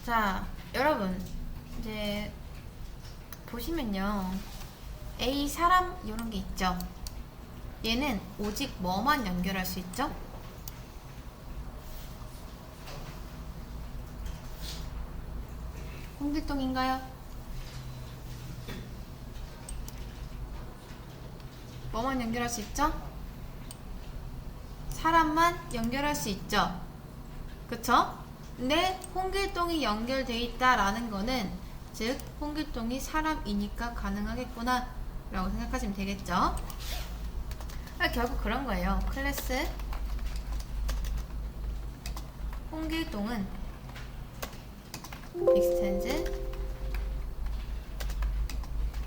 자, 여러분 이제 보시면요, A 사람 이런 게 있죠. 얘는 오직 뭐만 연결할 수 있죠? 홍길동인가요? 뭐만 연결할 수 있죠? 사람만 연결할 수 있죠. 그쵸? 근데 홍길동이 연결돼 있다라는 거는 즉 홍길동이 사람이니까 가능하겠구나 라고 생각하시면 되겠죠. 결국 그런 거예요. 클래스 홍길동은 익스텐즈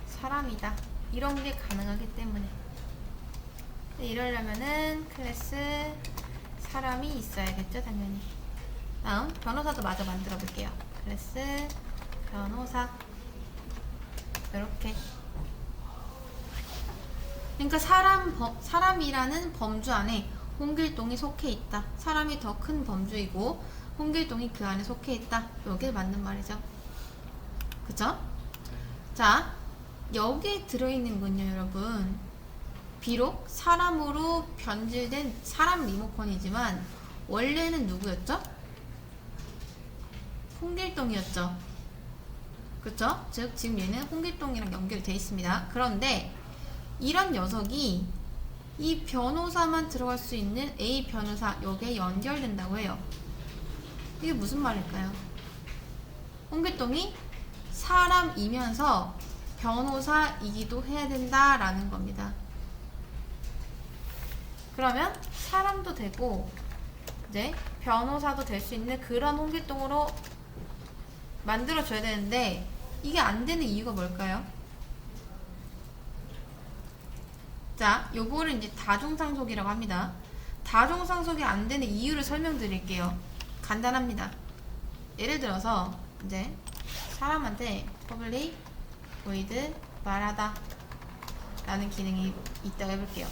사람이다, 이런 게 가능하기 때문에. 이러려면은 클래스 사람이 있어야겠죠, 당연히. 다음 변호사도 마저 만들어 볼게요. 클래스 변호사. 이렇게. 그러니까 사람이라는 범주 안에 홍길동이 속해 있다. 사람이 더 큰 범주이고 홍길동이 그 안에 속해 있다. 여기에 맞는 말이죠. 그쵸? 자, 여기에 들어있는 건요, 여러분, 비록 사람으로 변질된 사람 리모컨이지만 원래는 누구였죠? 홍길동이었죠. 그쵸? 즉 지금 얘는 홍길동이랑 연결이 돼 있습니다. 그런데 이런 녀석이 이 변호사만 들어갈 수 있는 A 변호사, 여기에 연결된다고 해요. 이게 무슨 말일까요? 홍길동이 사람이면서 변호사이기도 해야 된다라는 겁니다. 그러면 사람도 되고 이제 변호사도 될 수 있는 그런 홍길동으로 만들어줘야 되는데 이게 안 되는 이유가 뭘까요? 자, 요거를 이제 다중상속이라고 합니다. 다중상속이 안 되는 이유를 설명드릴게요. 간단합니다. 예를 들어서 이제 사람한테 public void 말하다 라는 기능이 있다고 해볼게요.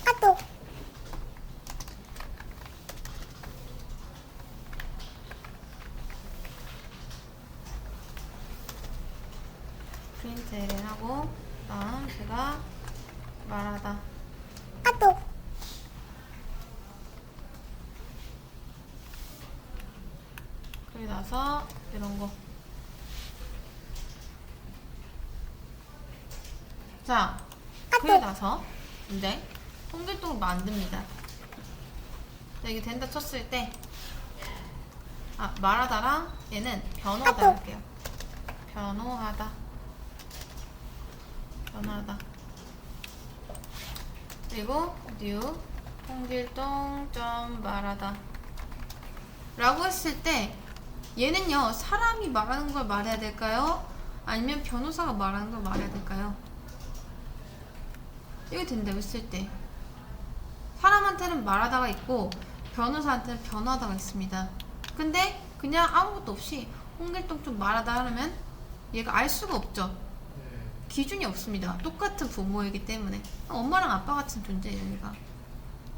프린트를 하고 다음 제가 말하다 그리고 나서 이런거. 자, 그리고 나서 이제 홍길동을 만듭니다. 자, 이게 된다 쳤을 때 말하다랑 얘는 변호하다 할게요. 변호하다 그리고 new 홍길동 점 말하다 라고 했을 때 얘는요, 사람이 말하는 걸 말해야 될까요? 아니면 변호사가 말하는 걸 말해야 될까요? 이게 된다고 했을 때 사람한테는 말하다가 있고 변호사한테는 변호하다가 있습니다. 근데 그냥 아무것도 없이 홍길동 좀 말하다 하면 얘가 알 수가 없죠. 기준이 없습니다. 똑같은 부모이기 때문에. 엄마랑 아빠 같은 존재예요, 얘가.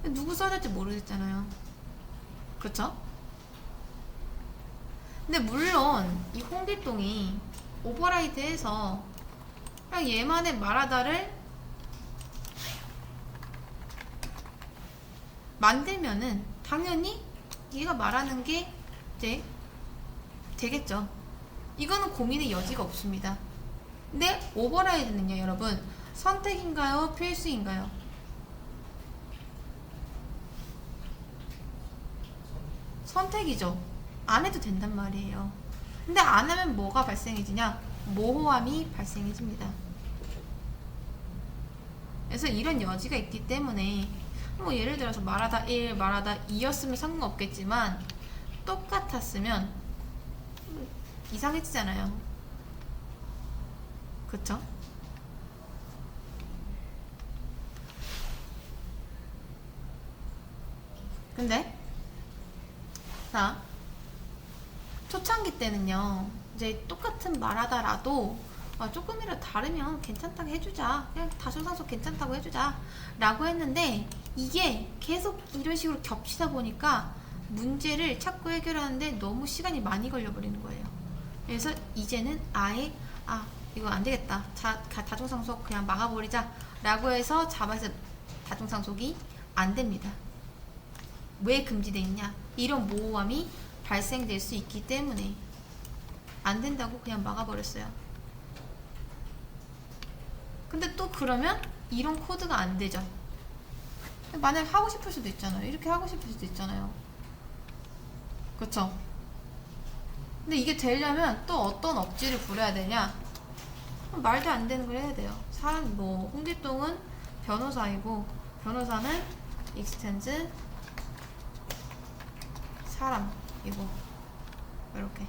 누구 써야 될지 모르겠잖아요. 그쵸? 근데 물론 이 홍길동이 오버라이드해서 그냥 얘만의 말하다를 만들면은 당연히 얘가 말하는 게 이제 되겠죠. 이거는 고민의 여지가 없습니다. 근데 오버라이드는요, 여러분, 선택인가요? 필수인가요? 선택이죠. 안 해도 된단 말이에요. 근데 안 하면 뭐가 발생해지냐? 모호함이 발생해집니다. 그래서 이런 여지가 있기 때문에 뭐 예를 들어서 말하다 1, 말하다 2였으면 상관없겠지만 똑같았으면 이상해지잖아요. 그쵸? 근데 자, 초창기 때는요, 이제 똑같은 말하다라도 조금이라도 다르면 괜찮다고 해주자, 그냥 다중상속 괜찮다고 해주자 라고 했는데 이게 계속 이런 식으로 겹치다 보니까 문제를 찾고 해결하는데 너무 시간이 많이 걸려버리는 거예요. 그래서 이제는 아예 이거 안 되겠다. 다중상속 그냥 막아버리자 라고 해서 자바에서 다중상속이 안 됩니다. 왜 금지돼 있냐? 이런 모호함이 발생될 수 있기 때문에 안 된다고 그냥 막아버렸어요. 근데 또 그러면 이런 코드가 안 되죠. 만약에 하고 싶을 수도 있잖아요. 이렇게 하고 싶을 수도 있잖아요. 그쵸? 근데 이게 되려면 또 어떤 억지를 부려야 되냐? 말도 안 되는 걸 해야 돼요. 사람 홍길동은 변호사이고 변호사는 익스텐즈 사람이고 이렇게.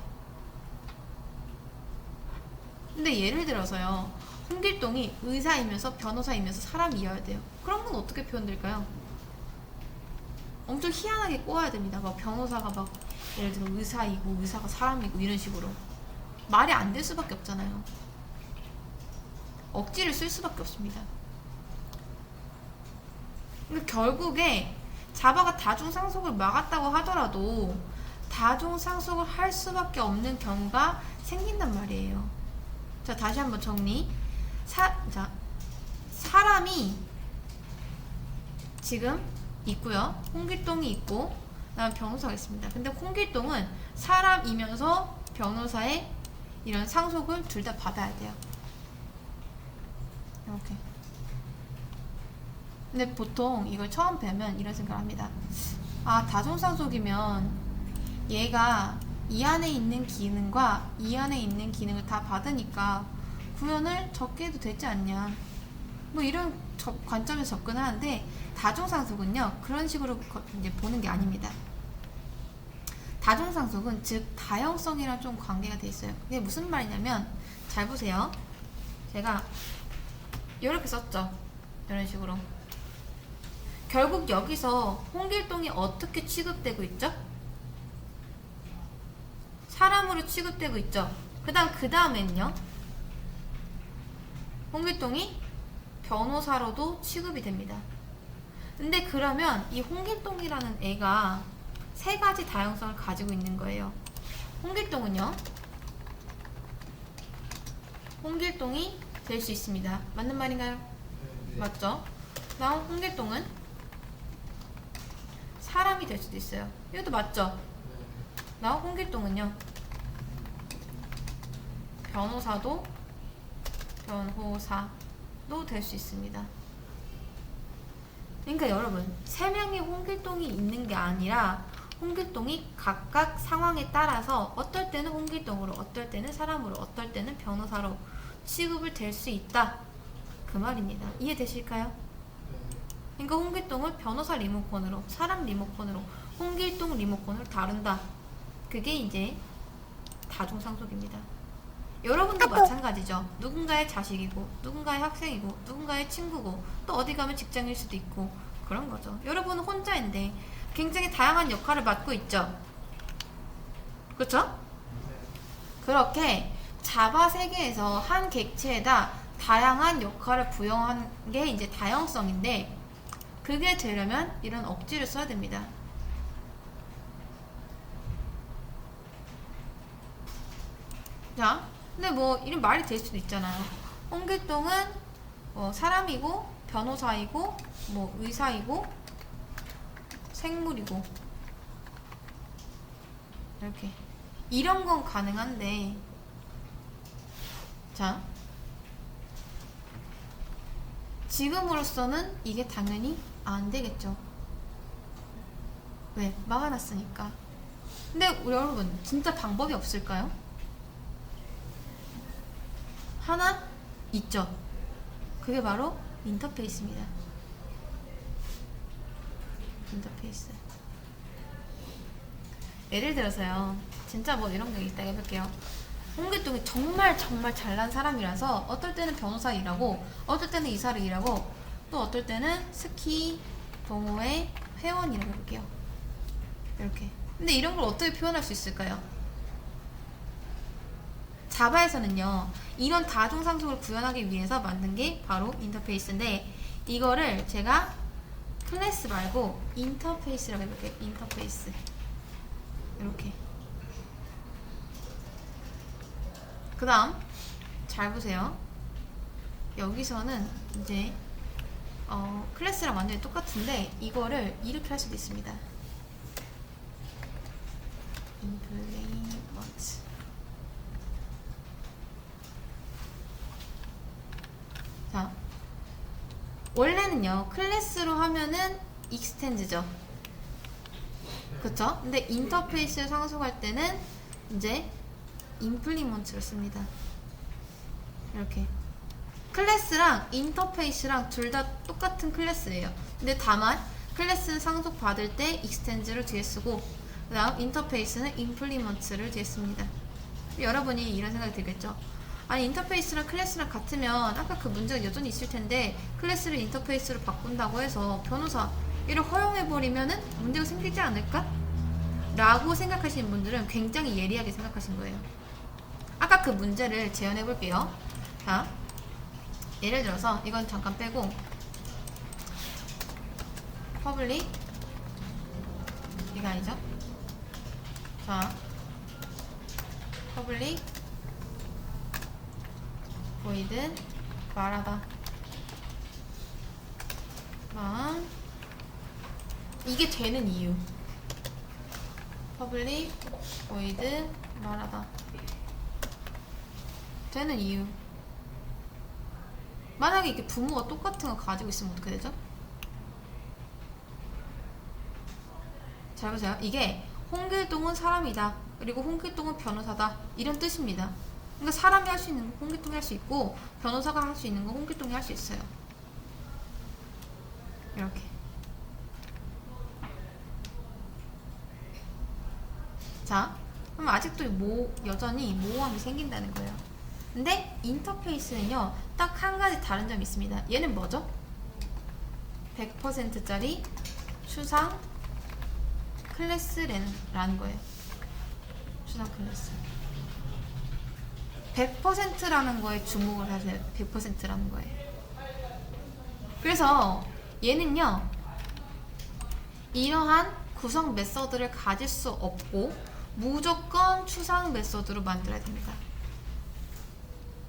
근데 예를 들어서요, 홍길동이 의사이면서 변호사이면서 사람이어야 돼요. 그런 건 어떻게 표현될까요? 엄청 희한하게 꼬아야 됩니다. 막 변호사가 막 예를 들어 의사이고 의사가 사람이고 이런 식으로 말이 안 될 수밖에 없잖아요. 억지를 쓸 수밖에 없습니다. 근데 결국에 자바가 다중상속을 막았다고 하더라도 다중상속을 할 수밖에 없는 경우가 생긴단 말이에요. 자, 다시 한번 정리. 사람이 지금 있고요. 홍길동이 있고 그다음 변호사가 있습니다. 근데 홍길동은 사람이면서 변호사의 이런 상속을 둘 다 받아야 돼요. 이렇게. 근데 보통 이걸 처음 배우면 이런 생각을 합니다. 다중상속이면 얘가 이 안에 있는 기능과 이 안에 있는 기능을 다 받으니까 구현을 적게 해도 되지 않냐, 뭐 이런 관점에서 접근하는데, 다중상속은요 그런 식으로 이제 보는 게 아닙니다. 다중상속은 즉 다형성이랑 좀 관계가 돼 있어요. 그게 무슨 말이냐면, 잘 보세요. 제가 이렇게 썼죠. 이런 식으로. 결국 여기서 홍길동이 어떻게 취급되고 있죠? 사람으로 취급되고 있죠. 그 다음에는요, 홍길동이 변호사로도 취급이 됩니다. 근데 그러면 이 홍길동이라는 애가 세 가지 다양성을 가지고 있는 거예요. 홍길동은요, 홍길동이 될 수 있습니다. 맞는 말인가요? 네. 맞죠? 그다음 홍길동은 사람이 될 수도 있어요. 이것도 맞죠? 그다음 홍길동은요, 변호사도 될 수 있습니다. 그러니까 여러분, 세 명의 홍길동이 있는 게 아니라 홍길동이 각각 상황에 따라서 어떨 때는 홍길동으로, 어떨 때는 사람으로, 어떨 때는 변호사로 취급을 될 수 있다, 그 말입니다. 이해되실까요? 그러니까 홍길동을 변호사 리모컨으로, 사람 리모컨으로, 홍길동 리모컨으로 다룬다. 그게 이제 다중상속입니다. 여러분도 마찬가지죠. 누군가의 자식이고, 누군가의 학생이고, 누군가의 친구고, 또 어디 가면 직장일 수도 있고, 그런 거죠. 여러분은 혼자인데 굉장히 다양한 역할을 맡고 있죠. 그렇죠? 그렇게 자바 세계에서 한 객체에다 다양한 역할을 부여한 게 이제 다형성인데, 그게 되려면 이런 억지를 써야 됩니다. 자, 근데 뭐 이런 말이 될 수도 있잖아요. 홍길동은 사람이고 변호사이고 뭐 의사이고 생물이고 이렇게, 이런 건 가능한데, 자, 지금으로서는 이게 당연히 안 되겠죠. 왜? 막아놨으니까. 근데 우리 여러분, 진짜 방법이 없을까요? 하나 있죠. 그게 바로 인터페이스입니다. 인터페이스. 예를 들어서요, 진짜 뭐 이런 게 있다고 해볼게요. 홍길동이 정말 잘난 사람이라서 어떨 때는 변호사 일하고, 어떨 때는 이사를 일하고, 또 어떨 때는 스키 동호회 회원이라고 해볼게요. 이렇게. 근데 이런 걸 어떻게 표현할 수 있을까요? 자바에서는요, 이런 다중상속을 구현하기 위해서 만든 게 바로 인터페이스인데, 이거를 제가 클래스 말고 인터페이스라고 해볼게요. 인터페이스. 이렇게. 그 다음 잘 보세요. 여기서는 이제 클래스랑 완전히 똑같은데 이거를 이렇게 할 수도 있습니다. implement. 자, 원래는요 클래스로 하면은 extend죠. 그쵸? 근데 인터페이스를 상속할 때는 이제 implement를 씁니다. 이렇게 클래스랑 인터페이스랑 둘 다 똑같은 클래스예요. 근데 다만 클래스는 상속 받을 때 extend를 뒤에 쓰고 그 다음 인터페이스는 implement를 뒤에 씁니다. 여러분이 이런 생각이 들겠죠? 아니 인터페이스랑 클래스랑 같으면 아까 그 문제가 여전히 있을 텐데 클래스를 인터페이스로 바꾼다고 해서 변호사 이를 허용해버리면은 문제가 생기지 않을까? 라고 생각하시는 분들은 굉장히 예리하게 생각하신 거예요. 아까 그 문제를 재현해 볼게요. 자, 예를 들어서 이건 잠깐 빼고 public 이거 아니죠? 자, public void 말하다. 이게 되는 이유. public void 말하다. 되는 이유. 만약에 이게 부모가 똑같은 거 가지고 있으면 어떻게 되죠? 잘 보세요. 이게 홍길동은 사람이다. 그리고 홍길동은 변호사다. 이런 뜻입니다. 그러니까 사람이 할 수 있는 거 홍길동이 할 수 있고 변호사가 할 수 있는 거 홍길동이 할 수 있어요. 이렇게. 자, 그럼 아직도 여전히 모호함이 생긴다는 거예요. 근데 인터페이스는요 딱 한 가지 다른 점이 있습니다. 얘는 뭐죠? 100%짜리 추상 클래스라는 거예요. 추상 클래스 100%라는 거에 주목을 하세요. 100%라는 거예요. 그래서 얘는요 이러한 구성 메서드를 가질 수 없고 무조건 추상 메서드로 만들어야 됩니다.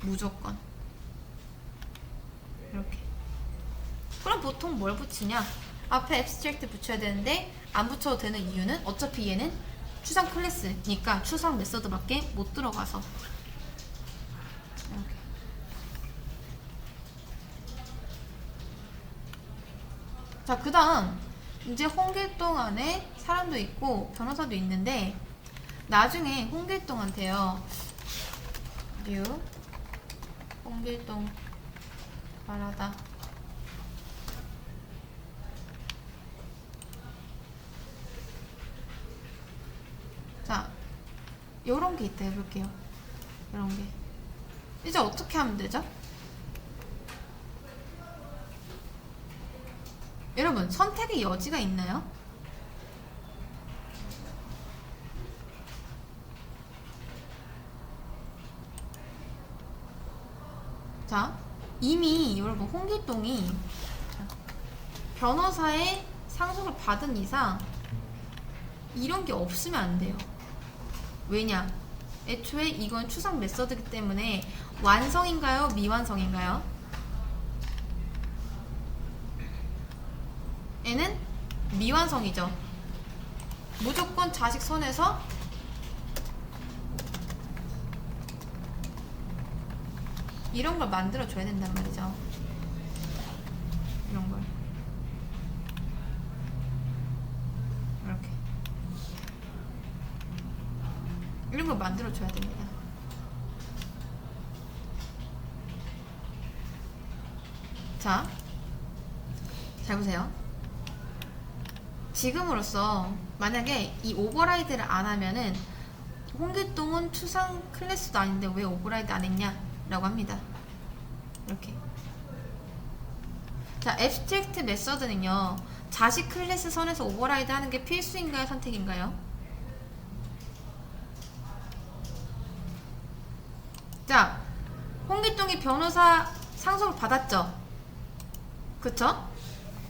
무조건 이렇게. 그럼 보통 뭘 붙이냐? 앞에 abstract 붙여야 되는데 안 붙여도 되는 이유는 어차피 얘는 추상 클래스니까 추상 메서드밖에 못 들어가서 이렇게. 자, 그 다음 이제 홍길동 안에 사람도 있고 변호사도 있는데 나중에 홍길동한테요 홍길동 말하다. 자, 요런 게 있다 해볼게요. 요런 게 이제 어떻게 하면 되죠? 여러분 선택의 여지가 있나요? 자, 이미 여러분 홍길동이 변호사의 상속을 받은 이상 이런 게 없으면 안 돼요. 왜냐? 애초에 이건 추상 메서드이기 때문에 완성인가요? 미완성인가요? 얘는 미완성이죠. 무조건 자식 손에서 이런 걸 만들어줘야 된단 말이죠. 이런 걸. 이렇게. 이런 걸 만들어줘야 됩니다. 자, 잘 보세요. 지금으로서 만약에 이 오버라이드를 안 하면은 홍길동은 추상 클래스도 아닌데 왜 오버라이드 안 했냐? 라고 합니다. 이렇게. 자, abstract 메서드는요 자식 클래스 선에서 오버라이드 하는 게 필수인가요? 선택인가요? 자, 홍길동이 변호사 상속을 받았죠? 그쵸?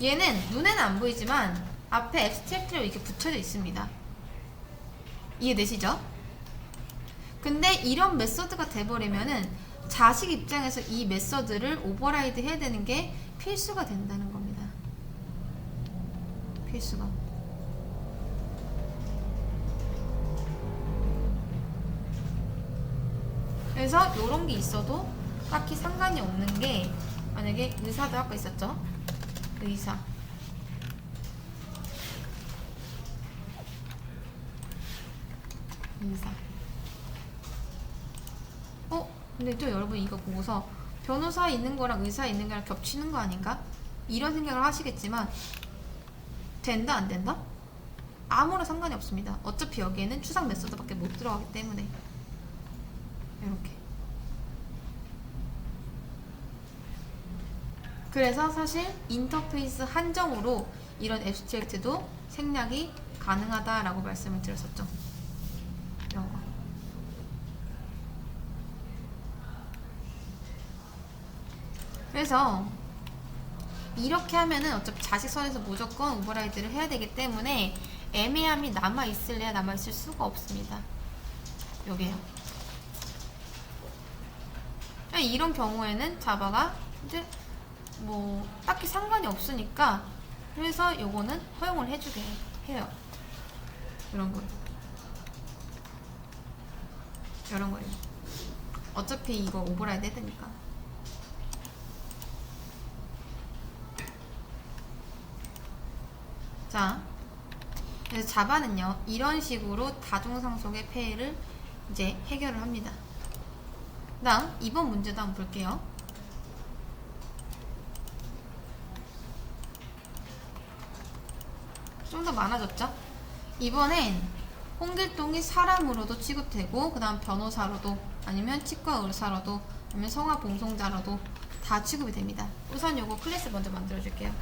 얘는 눈에는 안 보이지만 앞에 abstract로 이렇게 붙여져 있습니다. 이해되시죠? 근데 이런 메서드가 돼버리면은 자식 입장에서 이 메서드를 오버라이드 해야 되는 게 필수가 된다는 겁니다. 필수가. 그래서 요런 게 있어도 딱히 상관이 없는 게, 만약에 의사도 아까 있었죠? 의사. 근데 또 여러분 이거 보고서 변호사 있는 거랑 의사 있는 거랑 겹치는 거 아닌가? 이런 생각을 하시겠지만 된다 안 된다? 아무런 상관이 없습니다. 어차피 여기에는 추상 메소드밖에 못 들어가기 때문에. 이렇게. 그래서 사실 인터페이스 한정으로 이런 앱스트랙트도 생략이 가능하다라고 말씀을 드렸었죠. 이런 거. 그래서 이렇게 하면은 어차피 자식선에서 무조건 오버라이드를 해야 되기 때문에 애매함이 남아있을래야 남아있을 수가 없습니다. 요게요. 이런 경우에는 자바가 이제 뭐 딱히 상관이 없으니까, 그래서 요거는 허용을 해주게 해요. 이런 거. 이런 거예요. 어차피 이거 오버라이드 해야 되니까. 자, 그래서 자바는요, 이런 식으로 다중상속의 폐해를 이제 해결을 합니다. 그 다음, 이번 문제도 한번 볼게요. 좀 더 많아졌죠? 이번엔 홍길동이 사람으로도 취급되고, 그 다음 변호사로도, 아니면 치과 의사로도, 아니면 성화봉송자로도 다 취급이 됩니다. 우선 요거 클래스 먼저 만들어줄게요.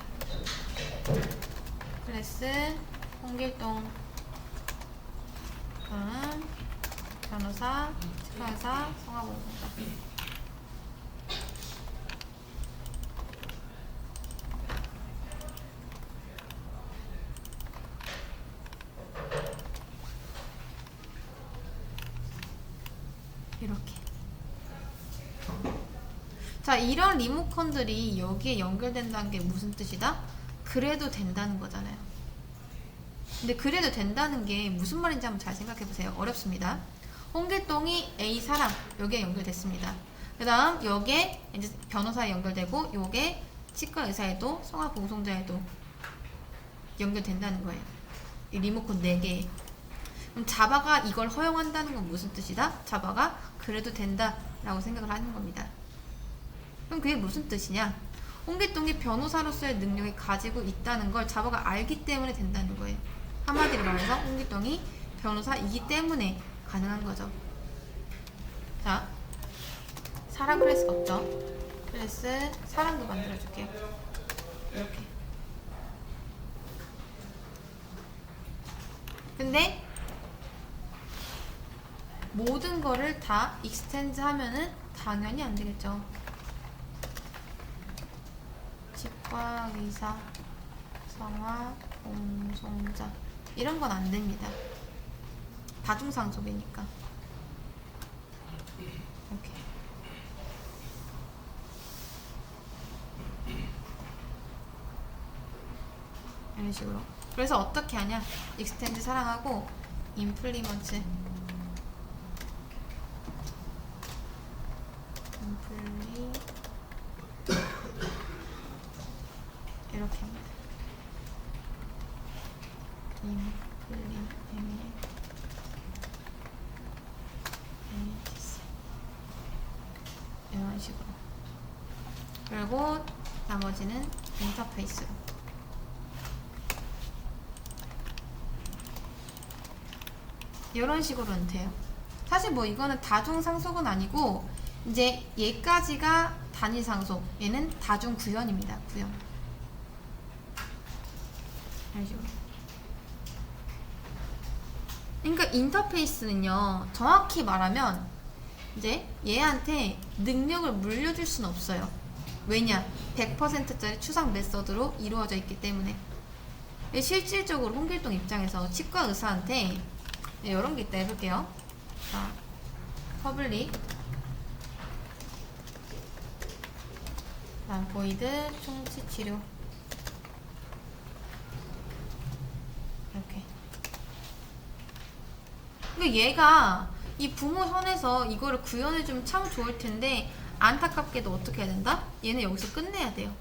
클래스 홍길동 변호사, 치과의사, 성화봉송자. 이렇게. 자, 이런 리모컨들이 여기에 연결된다는 게 무슨 뜻이다? 그래도 된다는 거잖아요. 근데 그래도 된다는 게 무슨 말인지 한번 잘 생각해 보세요. 어렵습니다. 홍길동이 A 사람 여기에 연결됐습니다. 그 다음 여기에 이제 변호사에 연결되고, 요게 치과 의사에도 성화봉송자에도 연결된다는 거예요. 이 리모컨 4개. 그럼 자바가 이걸 허용한다는 건 무슨 뜻이다? 자바가 그래도 된다 라고 생각을 하는 겁니다. 그럼 그게 무슨 뜻이냐? 홍길동이 변호사로서의 능력이 가지고 있다는 걸 자바가 알기 때문에 된다는 거예요. 한마디로 말해서 홍길동이 변호사이기 때문에 가능한 거죠. 자, 사람 클래스가 없죠? 클래스 사람도 만들어줄게요. 이렇게. 근데 모든 거를 다 익스텐드 하면은 당연히 안 되겠죠. 치과 의사, 성화, 봉송자 이런 건 안 됩니다. 다중상속이니까. 이렇게. 이런 식으로. 그래서 어떻게 하냐? 익스텐드 사랑하고 임플리먼트 이렇게 합니다. 이런 식으로. 그리고 나머지는 인터페이스로. 이런 식으로는 돼요. 사실 뭐 이거는 다중상속은 아니고, 이제 얘까지가 단위상속, 얘는 다중구현입니다. 구현. 이런 식으로. 그러니까 인터페이스는요, 정확히 말하면 이제 얘한테 능력을 물려줄 수는 없어요. 왜냐? 100%짜리 추상 메서드로 이루어져 있기 때문에. 실질적으로 홍길동 입장에서 치과 의사한테 이런 게 있다 해볼게요. 자, 퍼블릭 다음 보이드 충치 치료 이렇게. 그러니까 얘가 이 부모 선에서 이거를 구현해주면 참 좋을 텐데 안타깝게도 어떻게 해야 된다? 얘는 여기서 끝내야 돼요.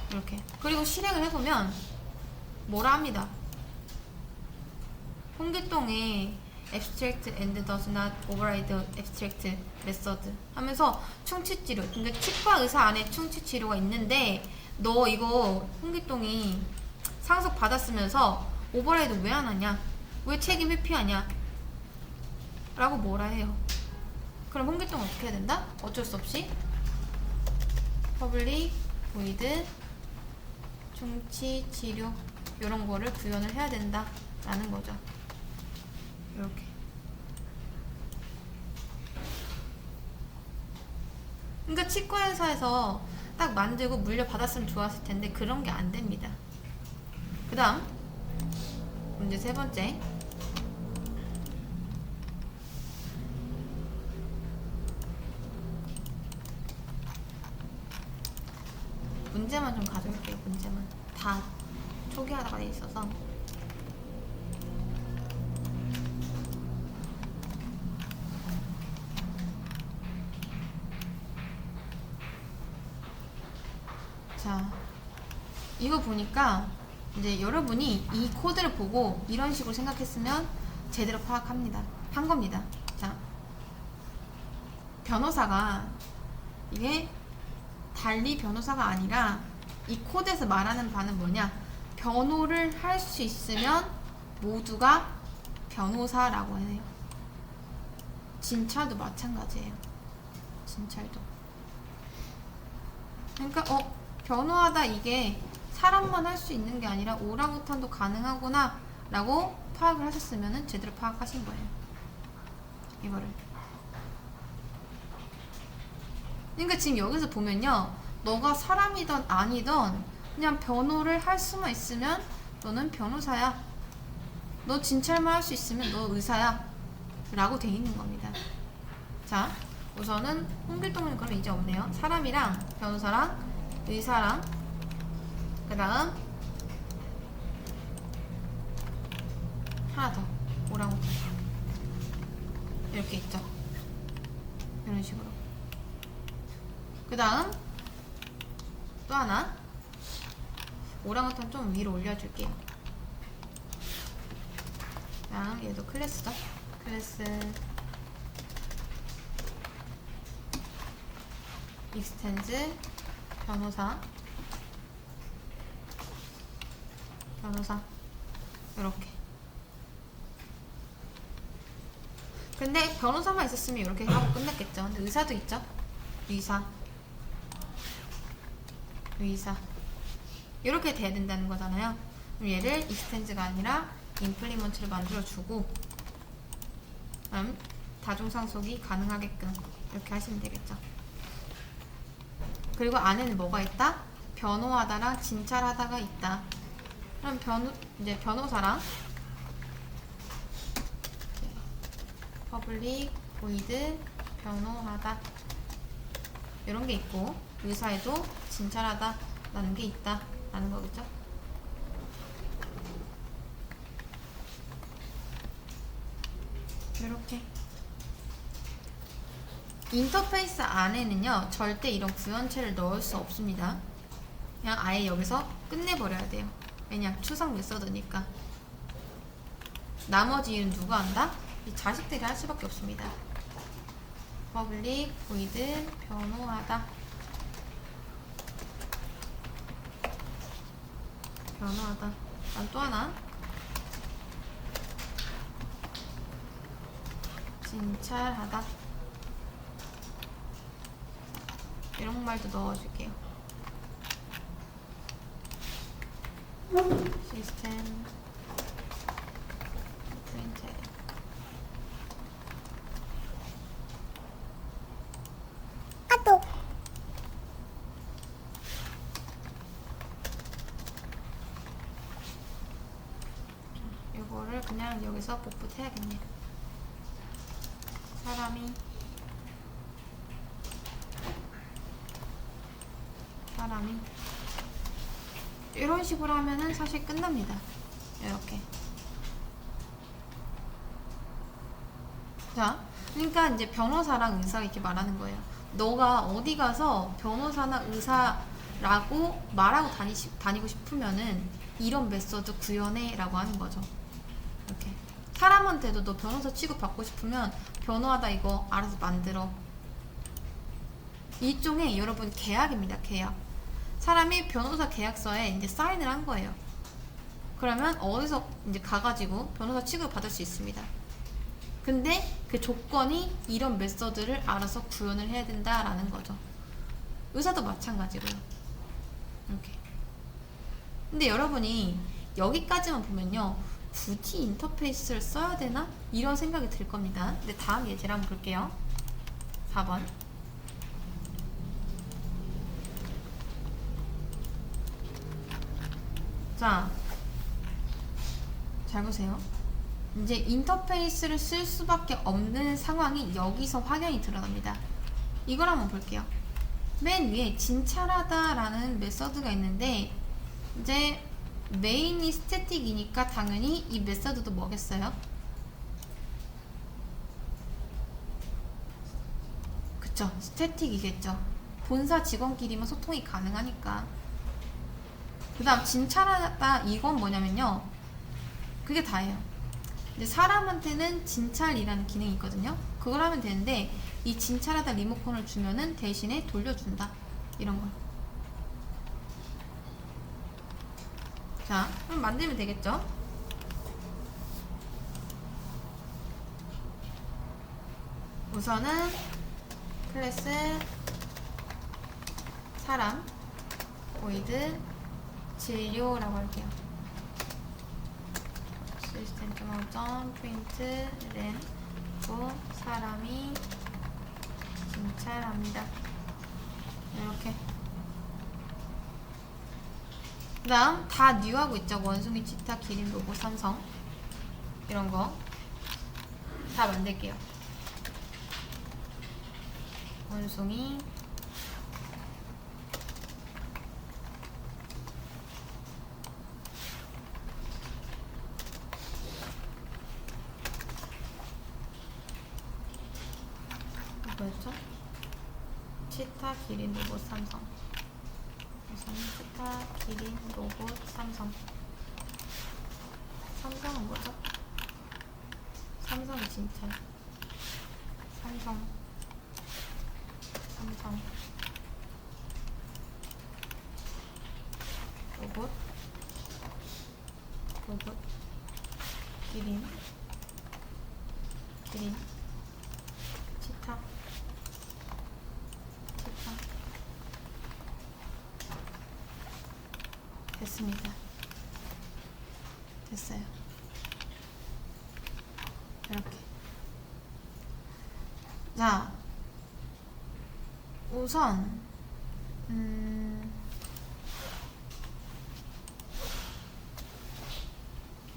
이렇게. 그리고 실행을 해보면 뭐라 합니다. 홍길동의 abstract and does not override abstract method 하면서 충치치료, 그러니까 치과 의사 안에 충치치료가 있는데 너 이거 홍길동이 상속 받았으면서 오버라이드 왜 안 하냐? 왜 책임 회피하냐? 라고 뭐라 해요. 그럼 홍길동은 어떻게 해야 된다? 어쩔 수 없이 퍼블릭 보이드 충치치료 이런 거를 구현을 해야 된다 라는 거죠. 이렇게. 그러니까 치과의사에서 딱 만들고 물려받았으면 좋았을 텐데 그런 게 안 됩니다. 그 다음 문제 세 번째. 문제만 좀 가져올게요. 문제만 다 초기화가 돼 있어서. 자, 이거 보니까 이제 여러분이 이 코드를 보고 이런 식으로 생각했으면 제대로 파악합니다. 한 겁니다. 자, 변호사가 이게 달리 변호사가 아니라 이 코드에서 말하는 바는 뭐냐? 변호를 할 수 있으면 모두가 변호사라고 해요. 진찰도 마찬가지예요. 진찰도. 그러니까 변호하다 이게 사람만 할 수 있는 게 아니라 오랑우탄도 가능하구나 라고 파악을 하셨으면 제대로 파악하신 거예요. 이거를. 그러니까 지금 여기서 보면요, 너가 사람이든 아니든 그냥 변호를 할 수만 있으면 너는 변호사야. 너 진찰만 할 수 있으면 너 의사야 라고 돼 있는 겁니다. 자, 우선은 홍길동은 그럼 이제 없네요. 사람이랑 변호사랑 의사랑 그 다음 하나 더 오랑우탄 이렇게 있죠. 이런 식으로. 그 다음 또 하나 오랑우탄 좀 위로 올려줄게요. 다음 얘도 클래스죠. 클래스 익스텐즈 변호사 이렇게. 근데 변호사만 있었으면 이렇게 하고 끝났겠죠. 근데 의사도 있죠. 의사 이렇게 돼야 된다는 거잖아요. 그럼 얘를 익스텐즈가 아니라 임플리먼트를 만들어주고 다중상속이 가능하게끔 이렇게 하시면 되겠죠. 그리고 안에는 뭐가 있다? 변호하다랑 진찰하다가 있다. 그럼 이제 변호사랑 퍼블릭 보이드 변호하다 이런 게 있고 의사에도 진찰하다 라는 게 있다 라는 거겠죠. 이렇게 인터페이스 안에는요 절대 이런 구현체를 넣을 수 없습니다. 그냥 아예 여기서 끝내버려야 돼요. 왜냐? 추상 메서드니까. 나머지 일은 누가 한다? 이 자식들이 할 수밖에 없습니다. 퍼블릭 보이드 변호하다 난 또 하나 진찰하다 이런 말도 넣어줄게요. 시스템 프린트 아또 이거를 그냥 여기서 복붙해야겠네요. 사람이 이런 식으로 하면은 사실 끝납니다. 이렇게. 자, 그러니까 이제 변호사랑 의사가 이렇게 말하는 거예요. 너가 어디 가서 변호사나 의사라고 말하고 다니고 싶으면은 이런 메소드 구현해 라고 하는 거죠. 이렇게. 사람한테도 너 변호사 취급받고 싶으면 변호하다 이거 알아서 만들어. 일종의 여러분 계약입니다. 계약. 사람이 변호사 계약서에 이제 사인을 한 거예요. 그러면 어디서 이제 가가지고 변호사 취급받을 수 있습니다. 근데 그 조건이 이런 메소드를 알아서 구현을 해야 된다라는 거죠. 의사도 마찬가지고요. 이렇게. 근데 여러분이 여기까지만 보면요, 굳이 인터페이스를 써야 되나? 이런 생각이 들 겁니다. 근데 다음 예제를 한번 볼게요. 4번. 자, 잘 보세요. 이제 인터페이스를 쓸 수밖에 없는 상황이 여기서 확연히 드러납니다. 이걸 한번 볼게요. 맨 위에 진찰하다라는 메서드가 있는데, 이제 메인이 스태틱이니까 당연히 이 메서드도 뭐겠어요? 그쵸, 스태틱이겠죠. 본사 직원끼리만 소통이 가능하니까. 그 다음 진찰하다, 이건 뭐냐면요, 그게 다예요. 근데 사람한테는 진찰이라는 기능이 있거든요. 그걸 하면 되는데, 이 진찰하다 리모컨을 주면은 대신에 돌려준다, 이런 거. 자, 그럼 만들면 되겠죠? 우선은 클래스 사람 보이드 진료라고 할게요. 시스템 점점 프린트 렌 사람이 진찰합니다. 이렇게. 그 다음 다 뉴하고 있죠. 원숭이, 치타, 기린, 로봇, 삼성 이런 거 다 만들게요. 원숭이, 뭐였죠? 치타, 기린, 로봇, 삼성. 우선 치타, 기린, 로봇, 삼성. 삼성은 뭐죠? 삼성이 진짜. 삼성, 로봇, 기린, 치타. 됐습니다. 됐어요. 이렇게. 자, 우선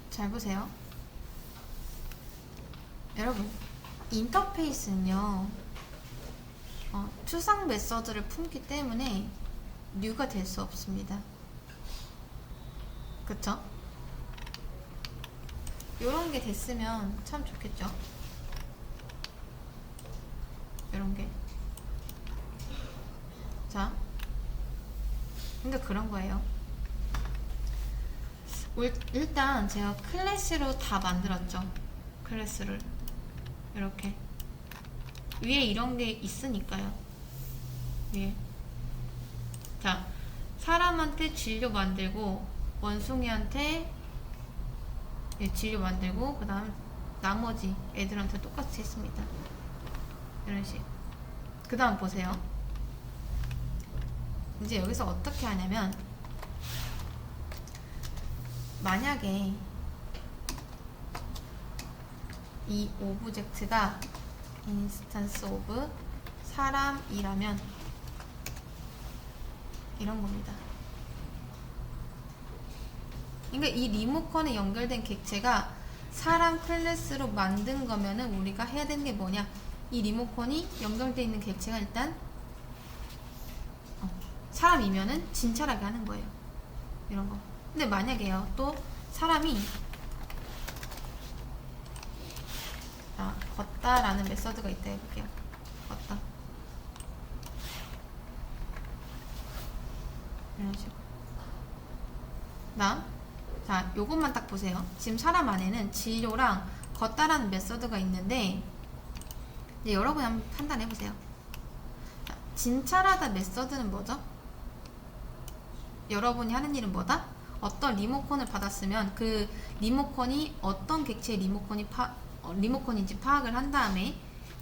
잘 보세요. 여러분, 인터페이스는요, 추상 메서드를 품기 때문에 뉴가 될 수 없습니다. 그쵸? 요런 게 됐으면 참 좋겠죠? 요런 게. 자, 근데 그런 거예요. 일단 제가 클래스로 다 만들었죠. 클래스를 이렇게 위에 이런 게 있으니까요. 위에. 자, 사람한테 진료 만들고 원숭이한테 진료 만들고, 그 다음 나머지 애들한테 똑같이 했습니다. 이런 식. 그 다음 보세요. 이제 여기서 어떻게 하냐면, 만약에 이 오브젝트가 인스턴스 오브 사람이라면 이런 겁니다. 그러니까 이 리모컨에 연결된 객체가 사람 클래스로 만든 거면은 우리가 해야 되는 게 뭐냐? 이 리모컨이 연결되어 있는 객체가 일단 사람이면은 진찰하게 하는 거예요. 이런 거. 근데 만약에요, 또 사람이 걷다라는 메서드가 있다 해볼게요. 걷다. 이런 식으로. 다음, 자, 요것만 딱 보세요. 지금 사람 안에는 진료랑 걷다라는 메서드가 있는데, 이제 여러분이 한번 판단해보세요. 자, 진찰하다 메서드는 뭐죠? 여러분이 하는 일은 뭐다? 어떤 리모컨을 받았으면 그 리모컨이 어떤 객체의 리모컨인지 파악을 한 다음에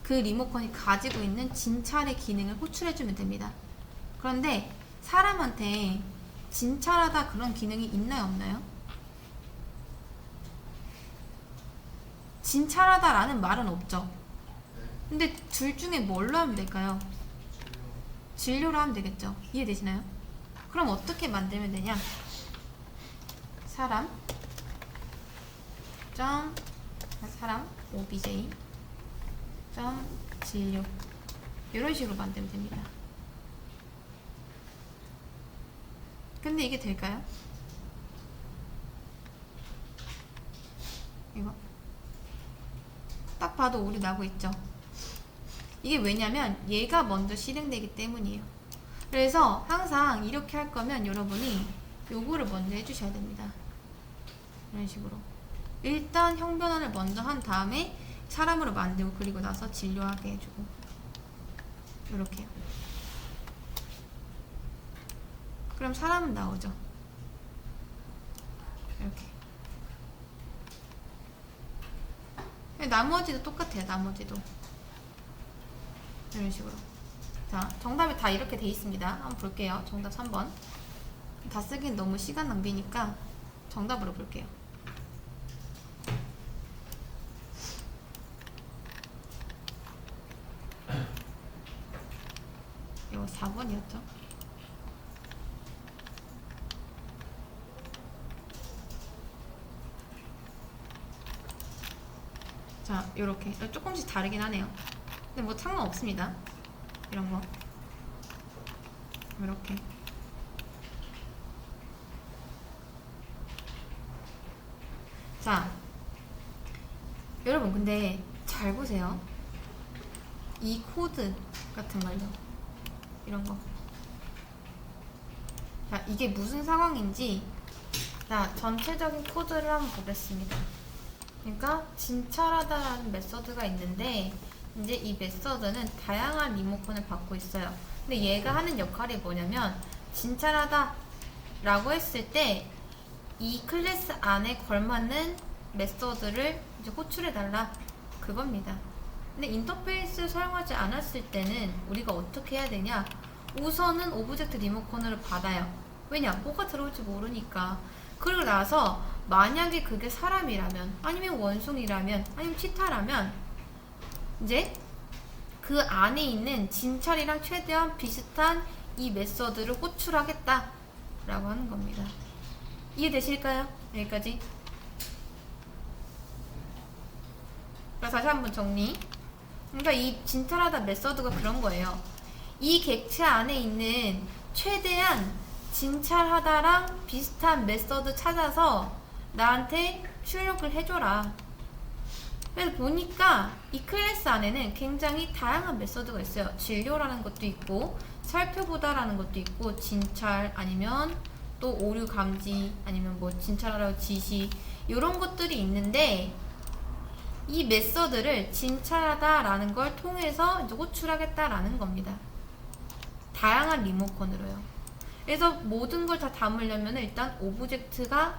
그 리모컨이 가지고 있는 진찰의 기능을 호출해주면 됩니다. 그런데 사람한테 진찰하다 그런 기능이 있나요, 없나요? 진찰하다라는 말은 없죠. 근데 둘 중에 뭘로 하면 될까요? 진료로 하면 되겠죠. 이해되시나요? 그럼 어떻게 만들면 되냐? 사람 obj 진료 이런 식으로 만들면 됩니다. 근데 이게 될까요? 이거 딱 봐도 오류 나고 있죠. 이게 왜냐면 얘가 먼저 실행되기 때문이에요. 그래서 항상 이렇게 할 거면 여러분이 요거를 먼저 해주셔야 됩니다. 이런 식으로 일단 형변환을 먼저 한 다음에 사람으로 만들고 그리고 나서 진료하게 해주고 이렇게요. 그럼 사람은 나오죠. 이렇게. 나머지도 똑같아요. 나머지도 이런 식으로. 자, 정답이 다 이렇게 돼 있습니다. 한번 볼게요. 정답 3번. 다 쓰기엔 너무 시간 낭비니까 정답으로 볼게요. 이거 4번이었죠? 자, 요렇게 조금씩 다르긴 하네요. 근데 뭐 상관없습니다. 이런 거 이렇게. 자, 여러분 근데 잘 보세요. 이 코드 같은 말로 이런 거. 자, 이게 무슨 상황인지 자, 전체적인 코드를 한번 보겠습니다. 그러니까 진찰하다라는 메서드가 있는데 이제 이 메서드는 다양한 리모컨을 받고 있어요. 근데 얘가 하는 역할이 뭐냐면 진찰하다 라고 했을 때 이 클래스 안에 걸맞는 메서드를 이제 호출해달라 그겁니다. 근데 인터페이스를 사용하지 않았을 때는 우리가 어떻게 해야 되냐? 우선은 오브젝트 리모컨을 받아요. 왜냐? 뭐가 들어올지 모르니까. 그리고 나서 만약에 그게 사람이라면 아니면 원숭이라면 아니면 치타라면 이제 그 안에 있는 진찰이랑 최대한 비슷한 이 메서드를 호출하겠다 라고 하는 겁니다. 이해되실까요? 여기까지. 다시 한번 정리. 그러니까 이 진찰하다 메서드가 그런 거예요. 이 객체 안에 있는 최대한 진찰하다랑 비슷한 메서드 찾아서 나한테 출력을 해줘라. 그래서 보니까 이 클래스 안에는 굉장히 다양한 메서드가 있어요. 진료라는 것도 있고 살펴보다라는 것도 있고 진찰 아니면 또 오류 감지 아니면 뭐 진찰하라고 지시 이런 것들이 있는데 이 메서드를 진찰하다라는 걸 통해서 이제 호출하겠다라는 겁니다. 다양한 리모컨으로요. 그래서 모든 걸 다 담으려면 일단 오브젝트가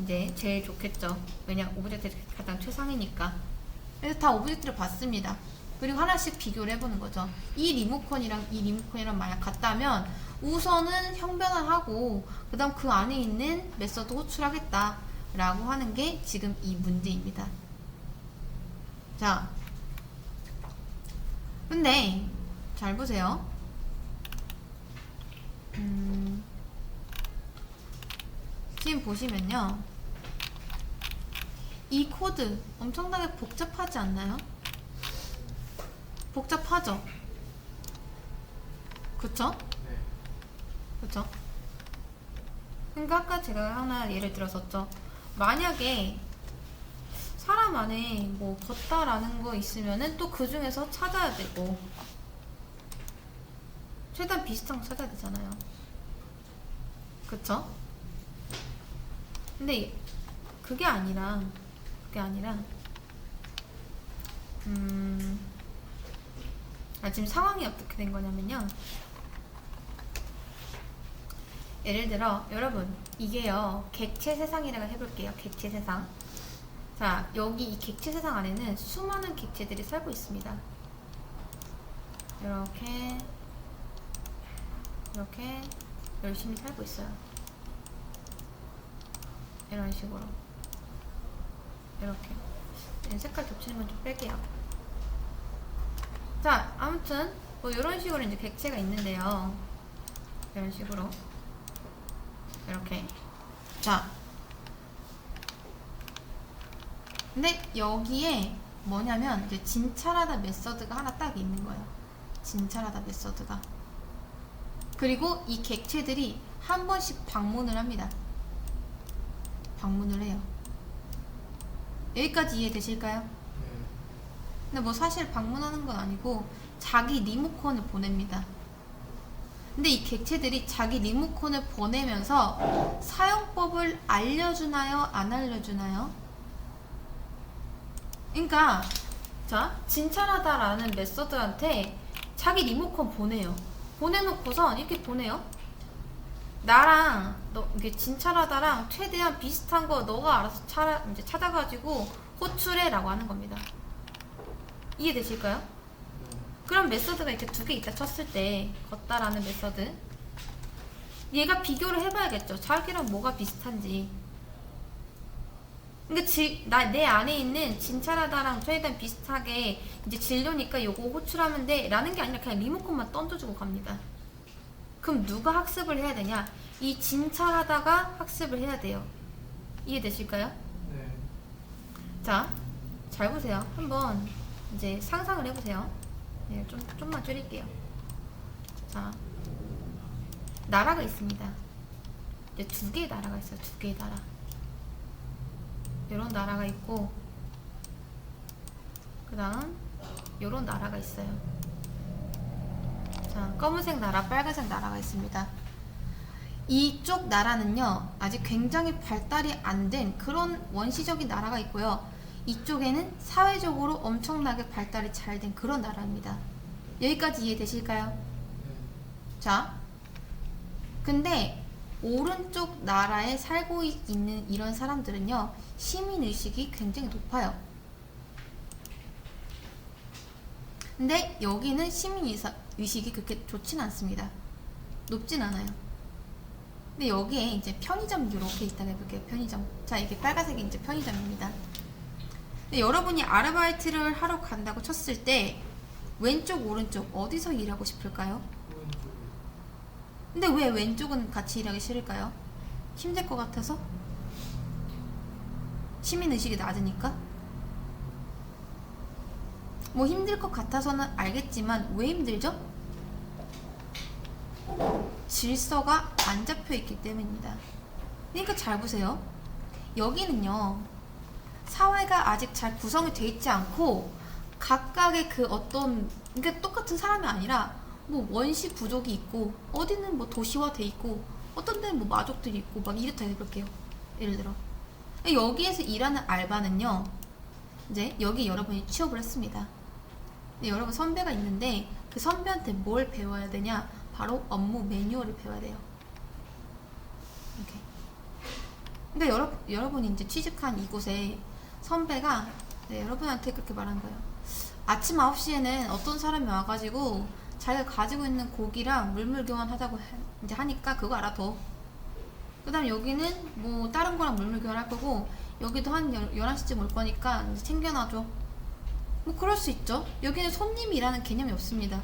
이제 제일 좋겠죠. 왜냐 오브젝트가 가장 최상이니까. 그래서 다 오브젝트를 봤습니다. 그리고 하나씩 비교를 해보는 거죠. 이 리모컨이랑 만약 같다면 우선은 형변환하고 그 다음 그 안에 있는 메서드 호출하겠다 라고 하는 게 지금 이 문제입니다. 자, 근데 잘 보세요. 지금 보시면요, 이 코드 엄청나게 복잡하지 않나요? 복잡하죠? 그쵸? 네. 그쵸? 그러니까 아까 제가 하나 예를 들었었죠. 만약에 사람 안에 뭐 걷다라는 거 있으면은 또 그 중에서 찾아야 되고 최대한 비슷한 거 찾아야 되잖아요. 그쵸? 근데 그게 아니라 지금 상황이 어떻게 된 거냐면요. 예를 들어 여러분 이게요 객체 세상이라고 해볼게요. 객체 세상. 자 여기 이 객체 세상 안에는 수많은 객체들이 살고 있습니다. 이렇게 열심히 살고 있어요. 이런 식으로 이렇게 색깔 겹치는 건 좀 뺄게요. 자 아무튼 뭐 이런 식으로 이제 객체가 있는데요. 이런 식으로 이렇게. 자 근데 여기에 뭐냐면 이제 진찰하다 메서드가 하나 딱 있는 거예요. 진찰하다 메서드가. 그리고 이 객체들이 한 번씩 방문을 합니다. 방문을 해요. 여기까지 이해되실까요? 네. 근데 뭐 사실 방문하는 건 아니고 자기 리모컨을 보냅니다. 근데 이 객체들이 자기 리모컨을 보내면서 사용법을 알려주나요? 안 알려주나요? 그러니까 자 진찰하다라는 메서드한테 자기 리모컨 보내요. 보내놓고선 이렇게 보내요. 나랑 너 이게 진찰하다랑 최대한 비슷한 거 너가 알아서 이제 찾아가지고 호출해라고 하는 겁니다. 이해되실까요? 네. 그럼 메서드가 이렇게 두 개 있다 쳤을 때 걷다라는 메서드 얘가 비교를 해봐야겠죠. 자기랑 뭐가 비슷한지. 그러니까 내 안에 있는 진찰하다랑 최대한 비슷하게 이제 진료니까 요거 호출하면 돼 라는 게 아니라 그냥 리모컨만 던져주고 갑니다. 그럼 누가 학습을 해야 되냐? 이 진찰하다가 학습을 해야 돼요. 이해되실까요? 네. 자, 잘 보세요. 한번 이제 상상을 해보세요. 네, 좀만 줄일게요. 자, 나라가 있습니다. 이제 두 개의 나라가 있어요. 두 개의 나라. 이런 나라가 있고, 그 다음 이런 나라가 있어요. 자, 검은색 나라, 빨간색 나라가 있습니다. 이쪽 나라는요 아직 굉장히 발달이 안 된 그런 원시적인 나라가 있고요. 이쪽에는 사회적으로 엄청나게 발달이 잘 된 그런 나라입니다. 여기까지 이해되실까요? 네. 자, 근데 오른쪽 나라에 살고 있는 이런 사람들은요 시민의식이 굉장히 높아요. 근데 여기는 시민의식이 그렇게 좋진 않습니다. 높진 않아요. 근데 여기에 이제 편의점 이렇게 있다고 해볼게요. 편의점. 자, 이게 빨간색이 이제 편의점입니다. 근데 여러분이 아르바이트를 하러 간다고 쳤을 때 왼쪽 오른쪽 어디서 일하고 싶을까요? 오른쪽에. 근데 왜 왼쪽은 같이 일하기 싫을까요? 힘들 것 같아서? 시민의식이 낮으니까? 뭐 힘들 것 같아서는 알겠지만 왜 힘들죠? 질서가 안 잡혀 있기 때문입니다. 그러니까 잘 보세요. 여기는요 사회가 아직 잘 구성이 돼 있지 않고 각각의 그 어떤 그러니까 똑같은 사람이 아니라 뭐 원시 부족이 있고 어디는 뭐 도시화 돼 있고 어떤 데는 뭐 마족들이 있고 막 이렇다 해볼게요. 예를 들어 여기에서 일하는 알바는요 이제 여기 여러분이 취업을 했습니다. 근데 여러분 선배가 있는데 그 선배한테 뭘 배워야 되냐? 바로 업무 매뉴얼을 배워야 돼요. 이렇게. 그러니까 여러분이 이제 취직한 이곳에 선배가 여러분한테 그렇게 말한 거예요. 아침 9시에는 어떤 사람이 와가지고 자기가 가지고 있는 고기랑 물물 교환하자고 이제 하니까 그거 알아둬. 그 다음 여기는 뭐 다른 거랑 물물 교환할 거고 여기도 한 11시쯤 올 거니까 이제 챙겨놔줘. 뭐 그럴 수 있죠. 여기는 손님이 일하는 개념이 없습니다.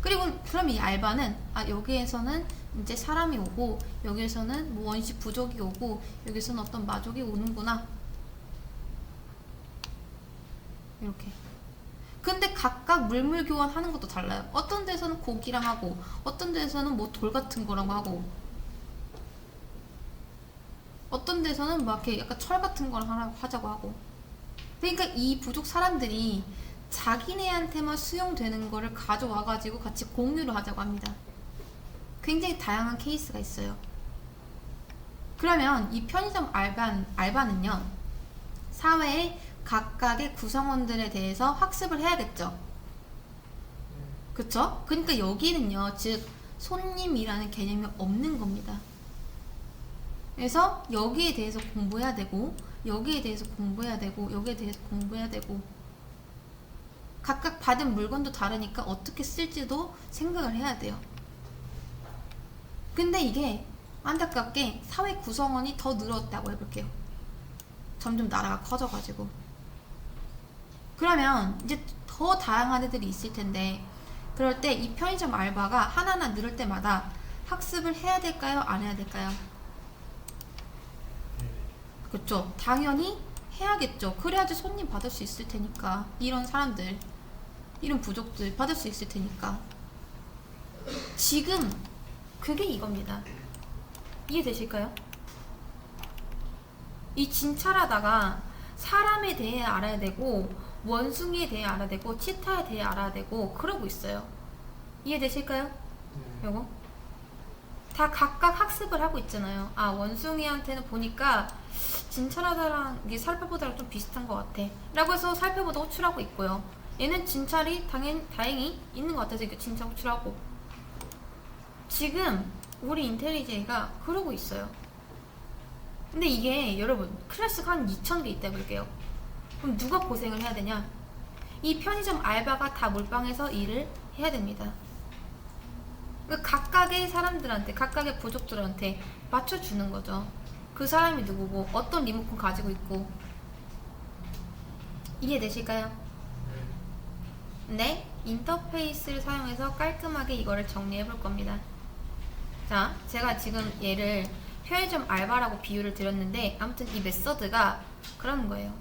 그리고 그럼 이 알바는 여기에서는 이제 사람이 오고 여기에서는 뭐 원시 부족이 오고 여기서는 어떤 마족이 오는구나. 이렇게. 근데 각각 물물 교환하는 것도 달라요. 어떤 데서는 고기랑 하고 어떤 데서는 뭐 돌 같은 거랑 하고 어떤 데서는 막 이렇게 약간 철 같은 거랑 하자고 하고. 그러니까 이 부족 사람들이 자기네한테만 수용되는 거를 가져와가지고 같이 공유를 하자고 합니다. 굉장히 다양한 케이스가 있어요. 그러면 이 편의점 알바는요, 사회의 각각의 구성원들에 대해서 학습을 해야겠죠. 그쵸? 그러니까 여기는요, 즉 손님이라는 개념이 없는 겁니다. 그래서 여기에 대해서 공부해야 되고, 여기에 대해서 공부해야 되고, 여기에 대해서 공부해야 되고, 각각 받은 물건도 다르니까 어떻게 쓸지도 생각을 해야 돼요. 근데 이게 안타깝게 사회 구성원이 더 늘었다고 해볼게요. 점점 나라가 커져가지고. 그러면 이제 더 다양한 애들이 있을 텐데, 그럴 때 이 편의점 알바가 하나하나 늘을 때마다 학습을 해야 될까요? 안 해야 될까요? 그쵸? 당연히 해야겠죠. 그래야지 손님 받을 수 있을 테니까. 이런 사람들, 이런 부족들 받을 수 있을 테니까. 지금 그게 이겁니다. 이해되실까요? 이 진찰하다가 사람에 대해 알아야 되고, 원숭이에 대해 알아야 되고, 치타에 대해 알아야 되고, 그러고 있어요. 이해되실까요? 요거 다 각각 학습을 하고 있잖아요. 아, 원숭이한테는 보니까 진찰하다랑 이게 살펴보다랑 좀 비슷한 것 같아 라고 해서 살펴보다 호출하고 있고요. 얘는 진찰이 다행히 있는 것 같아서 이렇게 진찰 호출하고. 지금 우리 인텔리제이가 그러고 있어요. 근데 이게 여러분 클래스가 한 2,000개 있다 볼게요. 그럼 누가 고생을 해야 되냐? 이 편의점 알바가 다 몰빵해서 일을 해야 됩니다. 그 각각의 사람들한테, 각각의 부족들한테 맞춰주는 거죠. 그 사람이 누구고 어떤 리모컨 가지고 있고. 이해되실까요? 네, 인터페이스를 사용해서 깔끔하게 이거를 정리해 볼 겁니다. 자, 제가 지금 얘를 편의점 알바라고 비유를 드렸는데, 아무튼 이 메서드가 그런 거예요.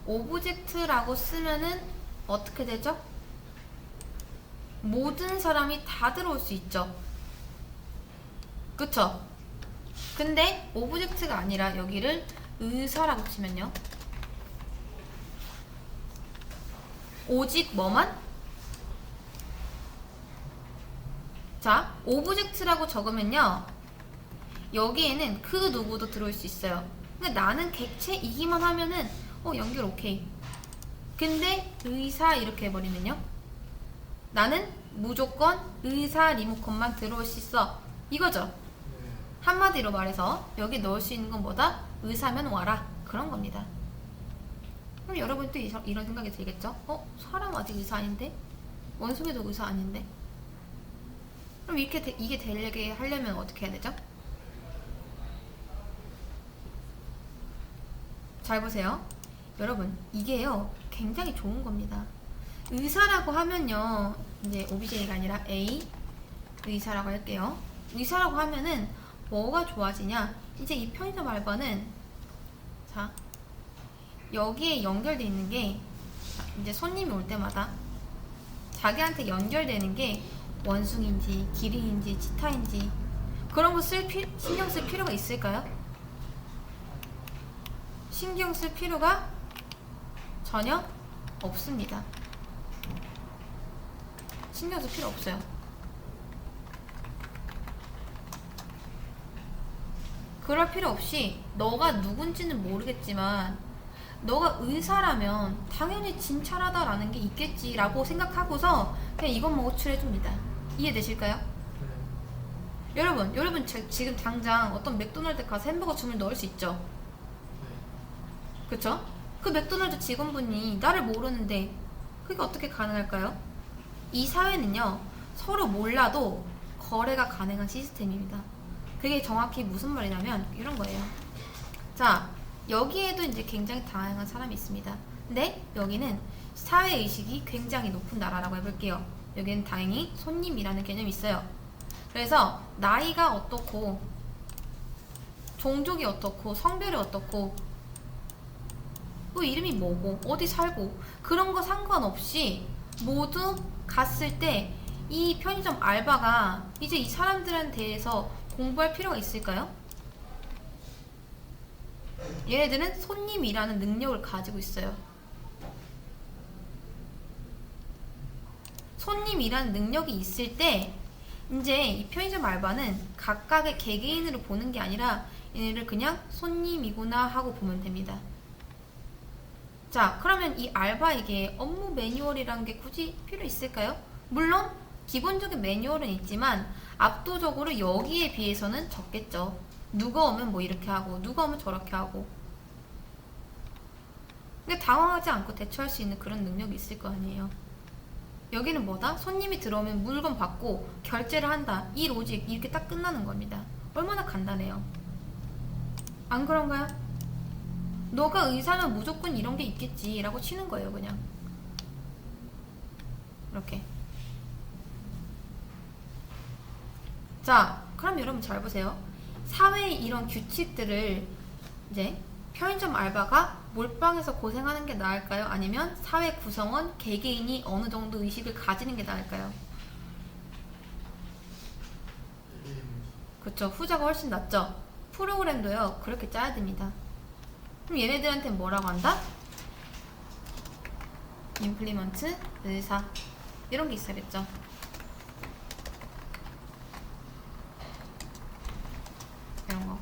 오브젝트라고 쓰면은 어떻게 되죠? 모든 사람이 다 들어올 수 있죠. 그쵸? 근데 오브젝트가 아니라 여기를 의사라고 치면요, 오직 뭐만? 자, 오브젝트라고 적으면요, 여기에는 그 누구도 들어올 수 있어요. 그러니까 나는 객체이기만 하면은 연결 오케이. 근데 의사 이렇게 해버리면요, 나는 무조건 의사 리모컨만 들어올 수 있어, 이거죠. 한마디로 말해서 여기 넣을 수 있는 건 뭐다? 의사면 와라, 그런 겁니다. 그럼 여러분 또 이런 생각이 들겠죠? 사람 아직 의사 아닌데? 원숭이도 의사 아닌데? 그럼 이게 되게 하려면 어떻게 해야 되죠? 잘 보세요. 여러분, 이게요, 굉장히 좋은 겁니다. 의사라고 하면요, 이제 OBJ가 아니라 A, 의사라고 할게요. 의사라고 하면은 뭐가 좋아지냐? 이제 이 편의점 알바는, 자, 여기에 연결되어 있는 게, 이제 손님이 올 때마다 자기한테 연결되는 게 원숭인지 기린인지 치타인지 그런 거 신경 쓸 필요가 있을까요? 신경 쓸 필요가 전혀 없습니다. 신경 쓸 필요 없어요. 그럴 필요 없이 너가 누군지는 모르겠지만 너가 의사라면 당연히 진찰하다라는 게 있겠지라고 생각하고서 그냥 이것만 호출해줍니다. 이해되실까요? 여러분 지금 당장 어떤 맥도날드 가서 햄버거 주문 넣을 수 있죠? 그쵸? 그 맥도날드 직원분이 나를 모르는데 그게 어떻게 가능할까요? 이 사회는요, 서로 몰라도 거래가 가능한 시스템입니다. 그게 정확히 무슨 말이냐면 이런 거예요. 자, 여기에도 이제 굉장히 다양한 사람이 있습니다. 근데 여기는 사회의식이 굉장히 높은 나라라고 해볼게요. 여기는 다행히 손님이라는 개념이 있어요. 그래서 나이가 어떻고 종족이 어떻고 성별이 어떻고 또 이름이 뭐고 어디 살고 그런 거 상관없이 모두 갔을 때 이 편의점 알바가 이제 이 사람들에 대해서 공부할 필요가 있을까요? 얘네들은 손님이라는 능력을 가지고 있어요. 손님이라는 능력이 있을 때 이제 이 편의점 알바는 각각의 개개인으로 보는 게 아니라 얘네를 그냥 손님이구나 하고 보면 됩니다. 자, 그러면 이 알바에게 업무 매뉴얼이라는 게 굳이 필요 있을까요? 물론 기본적인 매뉴얼은 있지만 압도적으로 여기에 비해서는 적겠죠. 누가 오면 뭐 이렇게 하고 누가 오면 저렇게 하고. 근데 당황하지 않고 대처할 수 있는 그런 능력이 있을 거 아니에요. 여기는 뭐다? 손님이 들어오면 물건 받고 결제를 한다. 이 로직 이렇게 딱 끝나는 겁니다. 얼마나 간단해요. 안 그런가요? 너가 의사면 무조건 이런 게 있겠지 라고 치는 거예요. 그냥 이렇게. 자, 그럼 여러분 잘 보세요. 사회의 이런 규칙들을 이제 편의점 알바가 몰빵해서 고생하는 게 나을까요? 아니면 사회 구성원 개개인이 어느 정도 의식을 가지는 게 나을까요? 그쵸, 후자가 훨씬 낫죠. 프로그램도요 그렇게 짜야 됩니다. 그럼 얘네들한테 뭐라고 한다? 임플리먼트, 의사 이런 게 있어야겠죠. 이런 거.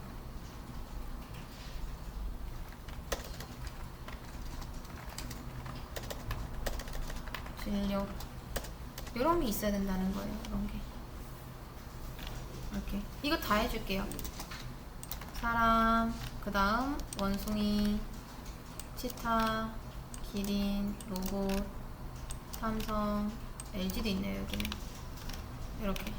진료 이런 게 있어야 된다는 거예요. 이런 게 이렇게 이거 다 해줄게요. 사람, 그 다음 원숭이, 치타, 기린, 로봇, 삼성, LG도 있네요. 여기는 이렇게.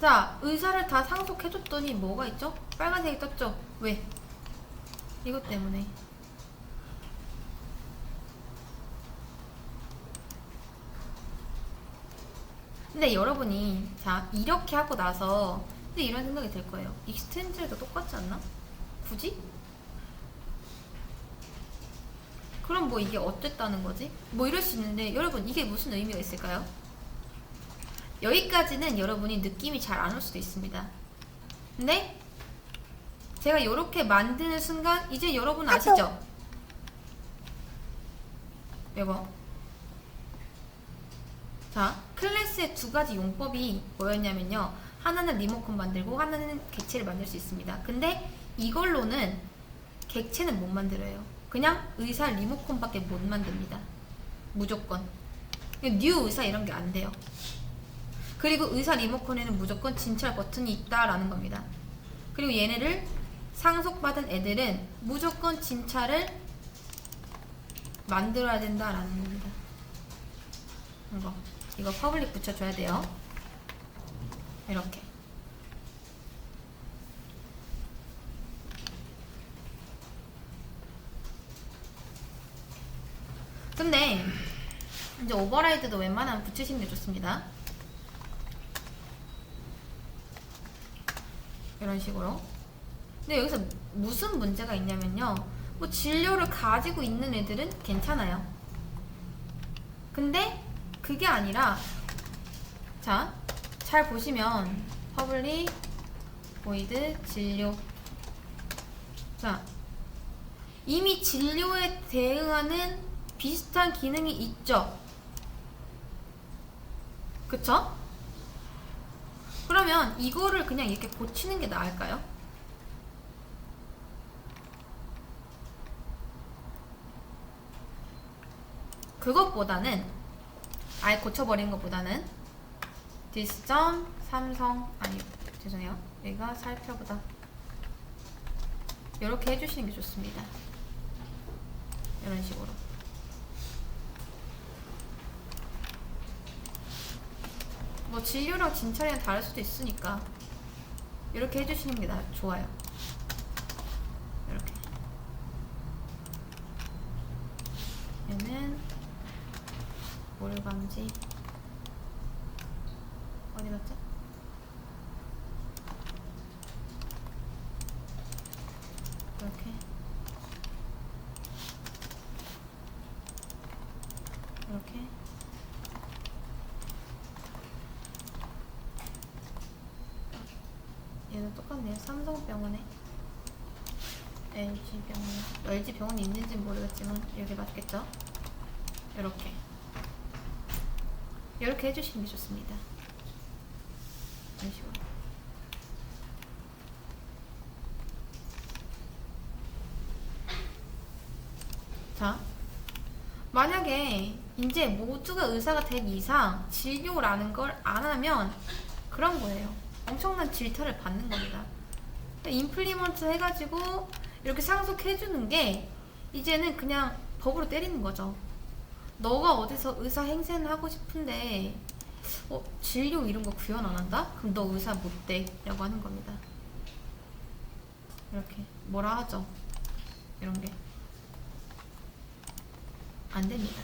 자, 의사를 다 상속해줬더니 뭐가 있죠? 빨간색이 떴죠? 왜? 이것 때문에. 근데 여러분이 자 이렇게 하고 나서 근데 이런 생각이 들 거예요. 익스텐즈도 똑같지 않나? 굳이? 그럼 뭐 이게 어땠다는 거지? 뭐 이럴 수 있는데 여러분 이게 무슨 의미가 있을까요? 여기까지는 여러분이 느낌이 잘 안 올 수도 있습니다. 근데 제가 이렇게 만드는 순간 이제 여러분 아시죠? 이거 자, 클래스의 두 가지 용법이 뭐였냐면요. 하나는 리모컨 만들고 하나는 객체를 만들 수 있습니다. 근데 이걸로는 객체는 못 만들어요. 그냥 의사 리모컨밖에 못 만듭니다. 무조건. 뉴 의사 이런 게 안 돼요. 그리고 의사 리모컨에는 무조건 진찰 버튼이 있다라는 겁니다. 그리고 얘네를 상속받은 애들은 무조건 진찰을 만들어야 된다라는 겁니다. 이거 퍼블릭 붙여줘야 돼요. 이렇게. 근데 이제 오버라이드도 웬만하면 붙이시는 게 좋습니다. 이런 식으로. 근데 여기서 무슨 문제가 있냐면요. 뭐 진료를 가지고 있는 애들은 괜찮아요. 근데 그게 아니라 자, 잘 보시면 퍼블릭 보이드 진료. 자, 이미 진료에 대응하는 비슷한 기능이 있죠. 그쵸? 그러면 이거를 그냥 이렇게 고치는 게 나을까요? 그것보다는 아예 고쳐버린 것보다는 디스점 삼성 아니 죄송해요. 여기가 살펴보다 이렇게 해주시는 게 좋습니다. 이런 식으로. 뭐 진료랑 진찰이랑 다를 수도 있으니까 이렇게 해주시는 게 좋아요. 이렇게. 얘는 몰감지 어디 갔죠? 이렇게 아니면 삼성병원에 LG병원. LG병원이 있는지 모르겠지만 여기 맞겠죠? 이렇게 해주시는 게 좋습니다. 이런 식으로. 자, 만약에 이제 모두가 의사가 된 이상 진료라는 걸 안 하면 그런 거예요. 엄청난 질타를 받는 겁니다. 임플리먼트 해가지고 이렇게 상속해주는 게 이제는 그냥 법으로 때리는 거죠. 너가 어디서 의사 행세는 하고 싶은데 진료 이런 거 구현 안 한다? 그럼 너 의사 못 돼 라고 하는 겁니다. 이렇게 뭐라 하죠. 이런 게 안 됩니다.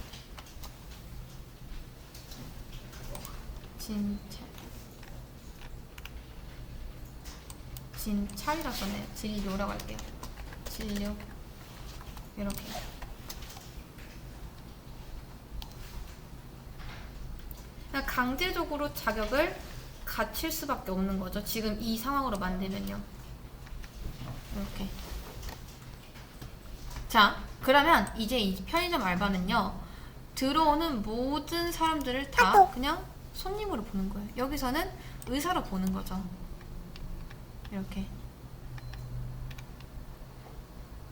진찰이라고 써네요. 진료라고 할게요. 진료. 이렇게. 그냥 강제적으로 자격을 갖출 수밖에 없는 거죠. 지금 이 상황으로 만들면요. 이렇게. 자, 그러면 이제 이 편의점 알바는요, 들어오는 모든 사람들을 다 그냥 손님으로 보는 거예요. 여기서는 의사로 보는 거죠. 이렇게.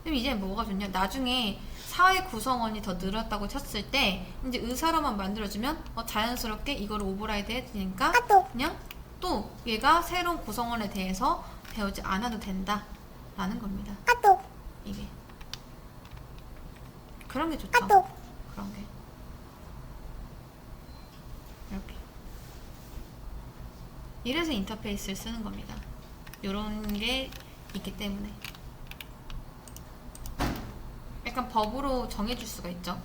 그럼 이제 뭐가 좋냐? 나중에 사회 구성원이 더 늘었다고 쳤을 때 이제 의사로만 만들어주면 자연스럽게 이걸 오버라이드 해야 되니까 그냥 또 얘가 새로운 구성원에 대해서 배우지 않아도 된다 라는 겁니다. 이게 그런 게 좋죠. 그런 게 이렇게. 이래서 인터페이스를 쓰는 겁니다. 요런 게 있기 때문에 약간 법으로 정해줄 수가 있죠.